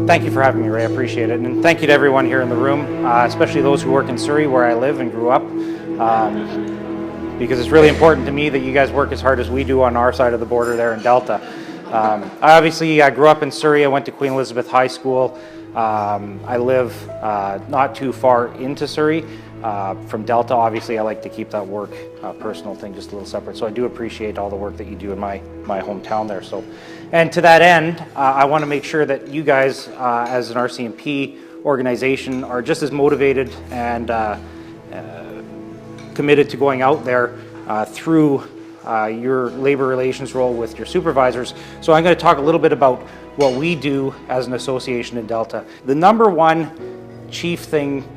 Thank you for having me, Ray. I appreciate it. And thank you to everyone here in the room, especially those who work in Surrey, where I live and grew up, because it's really important to me that you guys work as hard as we do on our side of the border there in Delta. I grew up in Surrey. I went to Queen Elizabeth High School. I live not too far into Surrey. From Delta, obviously, I like to keep that work personal thing just a little separate. So I do appreciate all the work that you do in my hometown there. So, and to that end, I want to make sure that you guys, as an RCMP organization, are just as motivated and committed to going out there through your labor relations role with your supervisors. So I'm going to talk a little bit about what we do as an association in Delta. The number one chief thing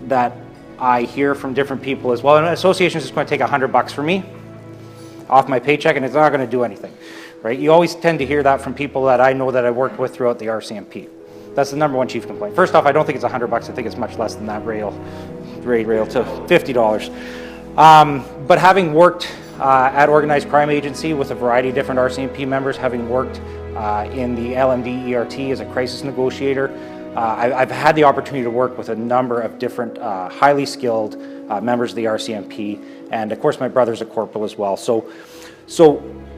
that I hear from different people is, well, an association is just going to take $100 from me off my paycheck and it's not going to do anything, right? You always tend to hear that from people that I know that I worked with throughout the RCMP. That's the number one chief complaint. First off, I don't think it's $100. I think it's much less than that, rail to $50. But having worked at Organized Crime Agency with a variety of different RCMP members, having worked in the LMD ERT as a crisis negotiator, I've had the opportunity to work with a number of different highly skilled members of the RCMP, and of course my brother's a corporal as well. So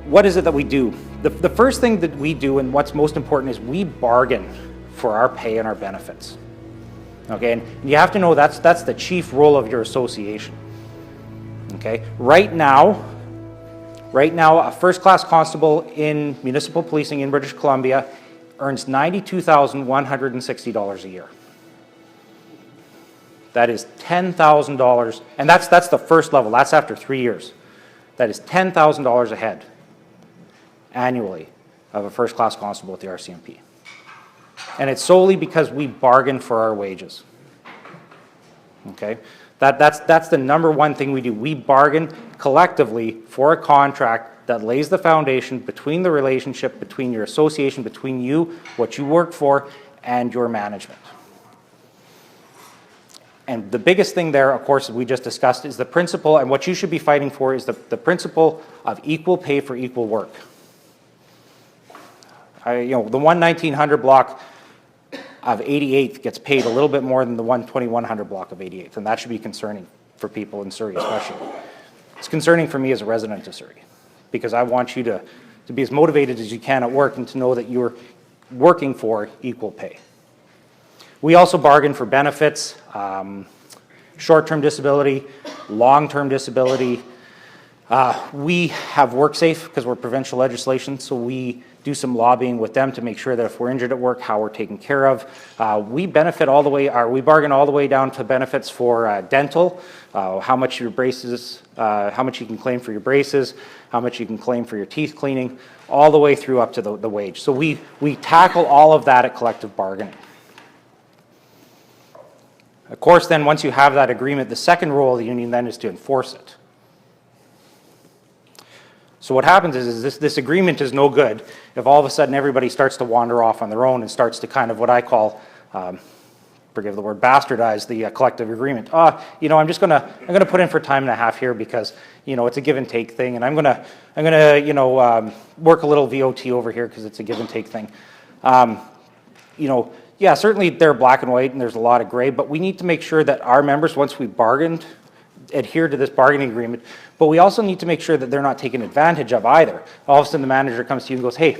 what is it that we do? The first thing that we do, and what's most important, is we bargain for our pay and our benefits. Okay, and you have to know that's the chief role of your association. Okay, right now, a first-class constable in municipal policing in British Columbia earns $92,160 a year. That is $10,000, and that's the first level. That's after 3 years. That is $10,000 a head annually of a first-class constable at the RCMP. And it's solely because we bargain for our wages. Okay, that's the number one thing we do. We bargain collectively for a contract that lays the foundation between the relationship between your association, between you, what you work for, and your management. And the biggest thing there, of course, as we just discussed, is the principle, and what you should be fighting for is the principle of equal pay for equal work. The 11900 block of 88th gets paid a little bit more than the 12100 block of 88th, and that should be concerning for people in Surrey especially. It's concerning for me as a resident of Surrey, because I want you to be as motivated as you can at work and to know that you're working for equal pay. We also bargain for benefits, short-term disability, long-term disability. We have WorkSafe because we're provincial legislation, so we do some lobbying with them to make sure that if we're injured at work, how we're taken care of. We benefit all the way, we bargain all the way down to benefits for dental, how much your braces, how much you can claim for your braces, how much you can claim for your teeth cleaning, all the way through up to the wage. So we tackle all of that at collective bargaining. Of course, then once you have that agreement, the second role of the union then is to enforce it. So what happens is this agreement is no good if all of a sudden everybody starts to wander off on their own and starts to kind of what I call, forgive the word, bastardize the collective agreement. I'm gonna put in for time and a half here because it's a give and take thing, and I'm gonna work a little VOT over here because it's a give and take thing. Yeah, certainly they're black and white and there's a lot of gray, but we need to make sure that our members, once we bargained, adhere to this bargaining agreement, but we also need to make sure that they're not taken advantage of either. All of a sudden the manager comes to you and goes, hey,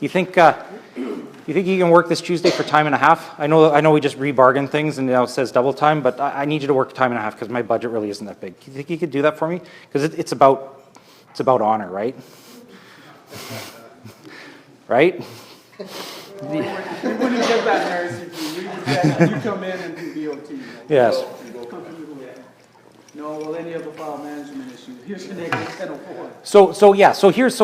you think you can work this Tuesday for time and a half? I know we just rebargain things and it says double time, but I need you to work time and a half because my budget really isn't that big. You think you could do that for me? Because it's about honor, right? Right? We wouldn't get that narrative. You come in and do VOT. Yes. No, well, any other file management issue. Here's the negative 1004. So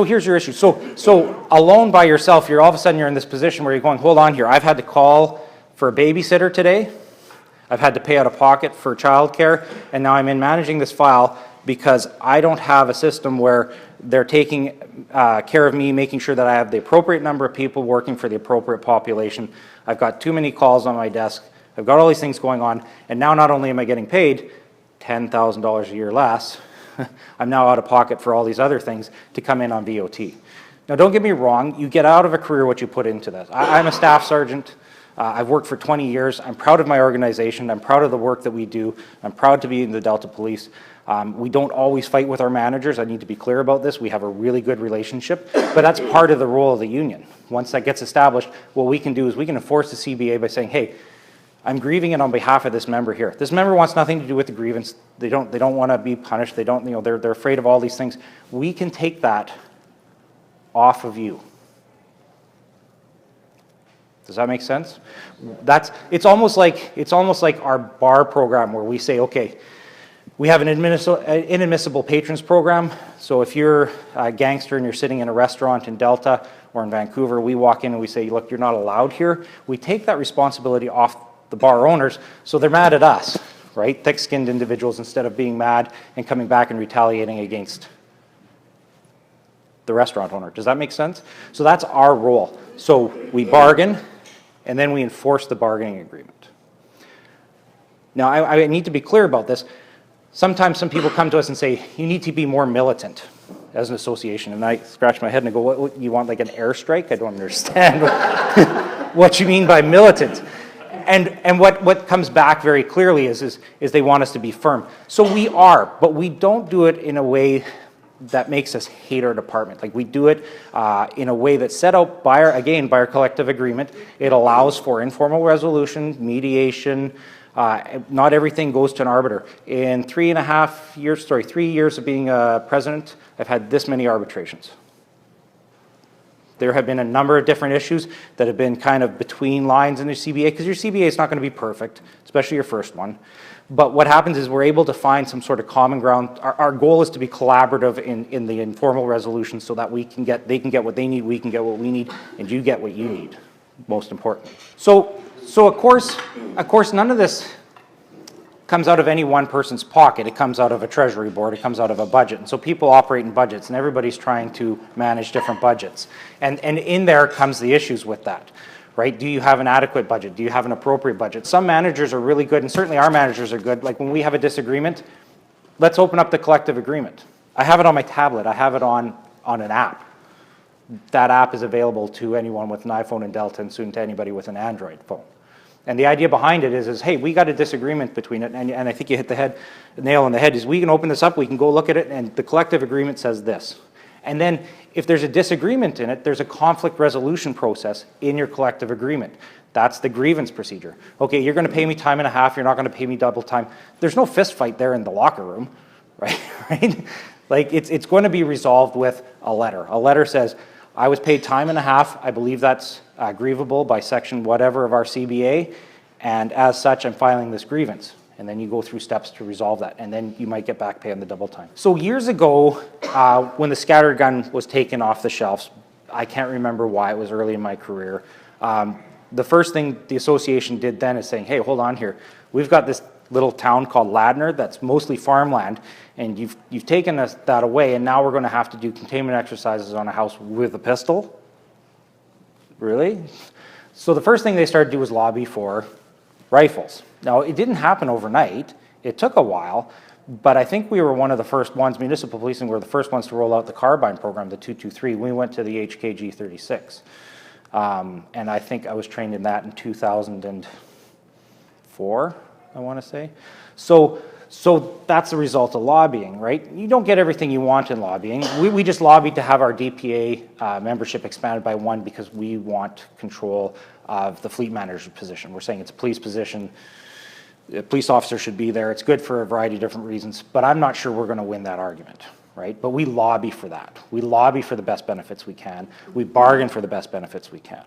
here's your issue. So alone by yourself, all of a sudden you're in this position where you're going, hold on here. I've had to call for a babysitter today. I've had to pay out of pocket for childcare, and now I'm in managing this file because I don't have a system where they're taking care of me, making sure that I have the appropriate number of people working for the appropriate population. I've got too many calls on my desk. I've got all these things going on, and now not only am I getting paid $10,000 a year less, I'm now out of pocket for all these other things to come in on VOT. Now, don't get me wrong, you get out of a career what you put into this. I'm a staff sergeant. I've worked for 20 years. I'm proud of my organization. I'm proud of the work that we do. I'm proud to be in the Delta Police. We don't always fight with our managers. I need to be clear about this. We have a really good relationship, but that's part of the role of the union. Once that gets established, what we can do is we can enforce the CBA by saying, hey, I'm grieving it on behalf of this member here. This member wants nothing to do with the grievance. They don't want to be punished. They don't, they're afraid of all these things. We can take that off of you. Does that make sense? It's almost like our bar program where we say, okay, we have an inadmissible patrons program. So if you're a gangster and you're sitting in a restaurant in Delta or in Vancouver, we walk in and we say, look, you're not allowed here. We take that responsibility off the bar owners, so they're mad at us, right? Thick-skinned individuals, instead of being mad and coming back and retaliating against the restaurant owner. Does that make sense? So that's our role. So we bargain, and then we enforce the bargaining agreement. Now, I need to be clear about this. Sometimes some people come to us and say, you need to be more militant as an association. And I scratch my head and I go, what you want, like an airstrike? I don't understand what you mean by militant. And what comes back very clearly is they want us to be firm. So we are, but we don't do it in a way that makes us hate our department. Like, we do it in a way that's set out by our collective agreement. It allows for informal resolution, mediation. Not everything goes to an arbiter. In 3 years of being president, I've had this many arbitrations. There have been a number of different issues that have been kind of between lines in your CBA, because your CBA is not going to be perfect, especially your first one. But what happens is we're able to find some sort of common ground. Our goal is to be collaborative in the informal resolution so that they can get what they need, we can get what we need, and you get what you need, most importantly. So of course, none of this comes out of any one person's pocket. It comes out of a treasury board. It comes out of a budget. And so people operate in budgets, and everybody's trying to manage different budgets. And in there comes the issues with that, right? Do you have an adequate budget? Do you have an appropriate budget? Some managers are really good, and certainly our managers are good. Like, when we have a disagreement, let's open up the collective agreement. I have it on my tablet. I have it on an app. That app is available to anyone with an iPhone in Delta, and soon to anybody with an Android phone. And the idea behind it is hey, we got a disagreement between it, and I think you hit the nail on the head, is we can open this up, we can go look at it, and the collective agreement says this. And then if there's a disagreement in it, there's a conflict resolution process in your collective agreement. That's the grievance procedure. Okay, you're going to pay me time and a half, you're not going to pay me double time. There's no fist fight there in the locker room, right? Like, it's going to be resolved with a letter. A letter says, I was paid time and a half. I believe that's grievable by section whatever of our CBA, and as such, I'm filing this grievance. And then you go through steps to resolve that, and then you might get back pay on the double time. So years ago, when the scattered gun was taken off the shelves, I can't remember why, it was early in my career, the first thing the association did then is saying, hey, hold on here. We've got this little town called Ladner that's mostly farmland, and you've taken that away, and now we're going to have to do containment exercises on a house with a pistol? Really? So the first thing they started to do was lobby for rifles. Now, it didn't happen overnight. It took a while, but I think we were one of the first ones, municipal policing were the first ones to roll out the carbine program, the 223. We went to the HKG 36. And I think I was trained in that in 2004, I want to say. So that's the result of lobbying, right? You don't get everything you want in lobbying. We just lobbied to have our DPA membership expanded by 1 because we want control of the fleet manager position. We're saying it's a police position. A police officer should be there. It's good for a variety of different reasons, but I'm not sure we're going to win that argument, right? But we lobby for that. We lobby for the best benefits we can. We bargain for the best benefits we can.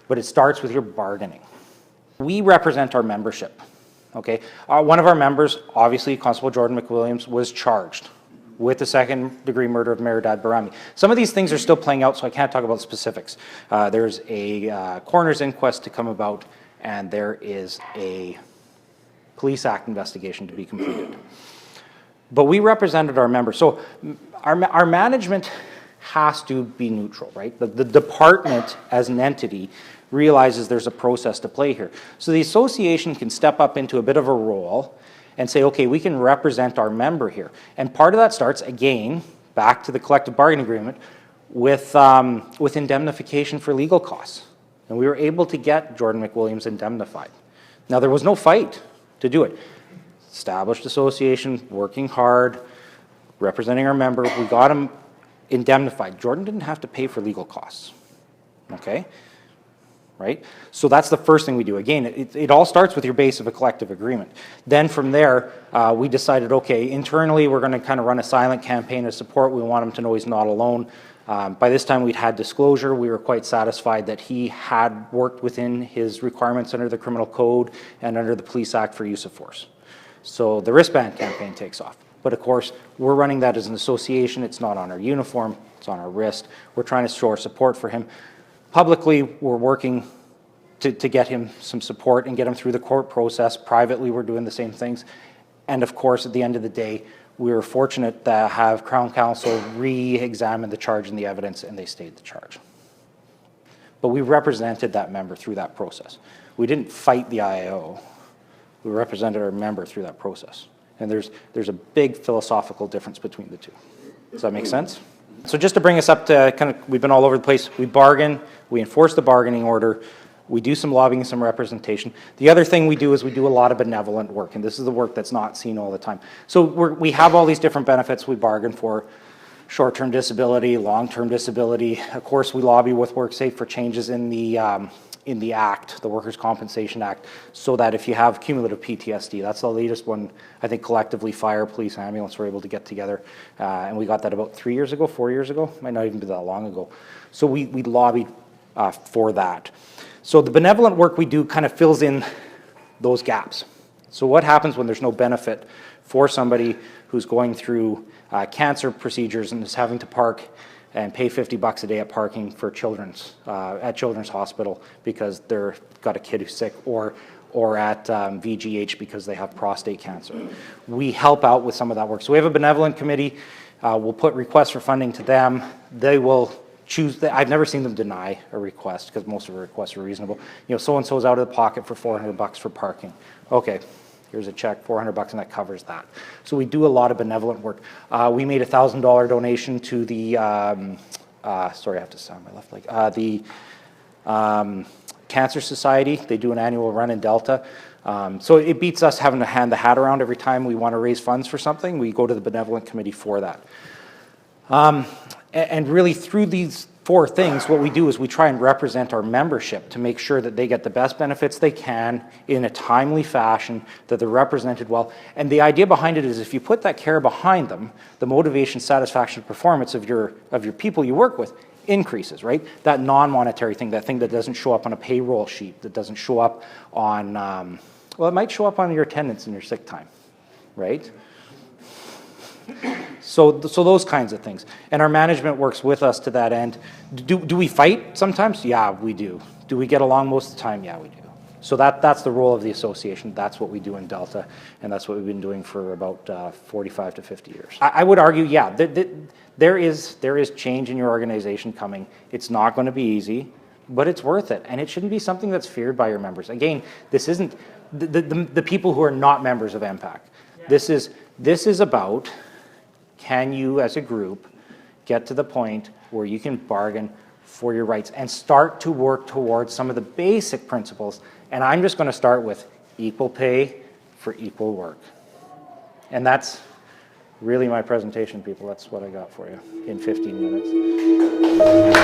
But it starts with your bargaining. We represent our membership. Okay, one of our members, obviously Constable Jordan McWilliams, was charged with the second-degree murder of Meridad Barami. Some of these things are still playing out, so I can't talk about specifics. There's a coroner's inquest to come about, and there is a Police Act investigation to be completed. But we represented our members. So our management has to be neutral, right? The department as an entity realizes there's a process to play here. So the association can step up into a bit of a role and say, okay, we can represent our member here. And part of that starts, again, back to the collective bargaining agreement, with indemnification for legal costs. And we were able to get Jordan McWilliams indemnified. Now, there was no fight to do it. Established association, working hard, representing our member. We got him indemnified. Jordan didn't have to pay for legal costs. Okay? Right? So that's the first thing we do. Again, it all starts with your base of a collective agreement. Then from there, we decided, okay, internally we're going to kind of run a silent campaign of support. We want him to know he's not alone. By this time we'd had disclosure. We were quite satisfied that he had worked within his requirements under the criminal code and under the Police Act for use of force. So the wristband campaign takes off. But of course, we're running that as an association. It's not on our uniform, it's on our wrist. We're trying to show our support for him. Publicly, we're working to get him some support and get him through the court process. Privately, we're doing the same things. And of course, at the end of the day, we were fortunate to have Crown Counsel re-examine the charge and the evidence, and they stayed the charge. But we represented that member through that process. We didn't fight the IAO. We represented our member through that process. And there's a big philosophical difference between the two. Does that make sense? So just to bring us up to kind of, we've been all over the place. We bargain, we enforce the bargaining order, we do some lobbying, some representation. The other thing we do is we do a lot of benevolent work, and this is the work that's not seen all the time. So we have all these different benefits we bargain for: short-term disability, long-term disability. Of course, we lobby with WorkSafe for changes in the Act, the Workers' Compensation Act, so that if you have cumulative PTSD, that's the latest one, I think collectively fire, police, ambulance were able to get together, and we got that about 3 years ago, 4 years ago, might not even be that long ago. So we lobbied for that. So the benevolent work we do kind of fills in those gaps. So what happens when there's no benefit for somebody who's going through cancer procedures and is having to park and pay $50 a day at parking for Children's Hospital because they've got a kid who's sick, or at VGH because they have prostate cancer? We help out with some of that work. So we have a benevolent committee. We'll put requests for funding to them. They will choose. I've never seen them deny a request because most of the requests are reasonable. You know, so-and-so's out of the pocket for $400 for parking. Okay, here's a check, $400, and that covers that. So we do a lot of benevolent work. We made a $1,000 donation to the, sorry, I have to sound my left leg, the Cancer Society. They do an annual run in Delta. So it beats us having to hand the hat around every time we want to raise funds for something. We go to the benevolent committee for that. And really through these 4 things, what we do is we try and represent our membership to make sure that they get the best benefits they can in a timely fashion, that they're represented well. And the idea behind it is if you put that care behind them, the motivation, satisfaction, performance of your people you work with increases, right? That non-monetary thing, that thing that doesn't show up on a payroll sheet, that doesn't show up on, well, it might show up on your attendance and your sick time, right? So those kinds of things. And our management works with us to that end. Do we fight sometimes? Yeah, we do. Do we get along most of the time? Yeah, we do. So that's the role of the association. That's what we do in Delta, and that's what we've been doing for about 45 to 50 years. I would argue, yeah, there is change in your organization coming. It's not going to be easy, but it's worth it, and it shouldn't be something that's feared by your members. Again, this isn't the people who are not members of MPPAC. Yeah. This is about, can you as a group get to the point where you can bargain for your rights and start to work towards some of the basic principles. And I'm just going to start with equal pay for equal work. And that's really my presentation, people. That's what I got for you in 15 minutes.